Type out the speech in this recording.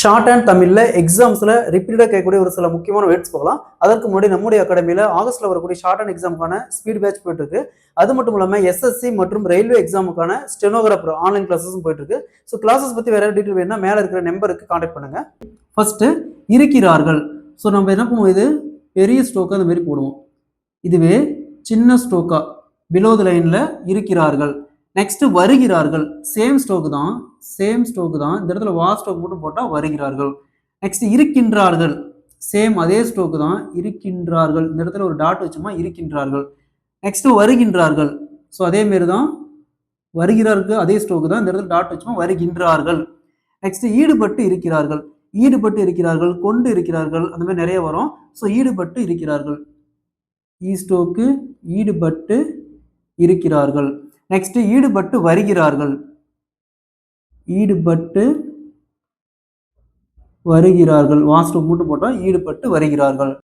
Short and தமிழ்ல எக்ஸாம்ஸ்ல ரிப்பீட்டடா கேட்கக்கூடிய ஒரு சில முக்கியமான வேர்ட்ஸ் போகலாம். அதற்கு முன்னாடி நம்முடைய அகாடமியில ஆகஸ்ட்ல வரக்கூடிய ஷார்ட் அண்ட் எக்ஸாமுக்கான ஸ்பீட் பேட்ச் போயிட்டு இருக்கு. அது மட்டும் இல்லாம எஸ்எஸ்சி மற்றும் ரயில்வே எக்ஸாமுக்கான ஸ்டெனோகிராஃபர் ஆன்லைன் கிளாஸஸும் போயிட்டு இருக்கு. ஸோ கிளாஸஸ் பத்தி வேற டீட்டெயில் வேணும்னா மேல இருக்கிற நம்பருக்கு கான்டாக்ட் பண்ணுங்க. ஃபர்ஸ்ட் இருக்கிறார்கள். ஸோ நம்ம என்ன பண்ணுவோம், இது பெரிய ஸ்டோக்கா அந்த மாதிரி போடுவோம். இதுவே சின்ன ஸ்டோக்கா பிலோ த லைன்ல இருக்கிறார்கள். நெக்ஸ்ட் வருகிறார்கள். சேம் ஸ்டோக் தான் இந்த இடத்துல வா ஸ்டோக் மட்டும் போட்டா வருகிறார்கள். நெக்ஸ்ட் இருக்கின்றார்கள். சேம் அதே ஸ்டோக் தான் இருக்கின்றார்கள். இந்த இடத்துல ஒரு டாட் வச்சோமா இருக்கின்றார்கள். நெக்ஸ்ட் வருகின்றார்கள். ஸோ அதே மாதிரி தான் வருகிறார்கள், அதே ஸ்டோக் தான் இந்த இடத்துல டாட் வச்சோமா வருகின்றார்கள். நெக்ஸ்ட் ஈடுபட்டு இருக்கிறார்கள். ஈடுபட்டு இருக்கிறார்கள், கொண்டு இருக்கிறார்கள், அந்த மாதிரி நிறைய வரும். ஸோ ஈடுபட்டு இருக்கிறார்கள், ஸ்டோக்கு ஈடுபட்டு இருக்கிறார்கள். நெக்ஸ்ட் ஈடுபட்டு வருகிறார்கள். ஈடுபட்டு வருகிறார்கள், வாஸ்ட் மூட்டு போட்டா ஈடுபட்டு வருகிறார்கள்.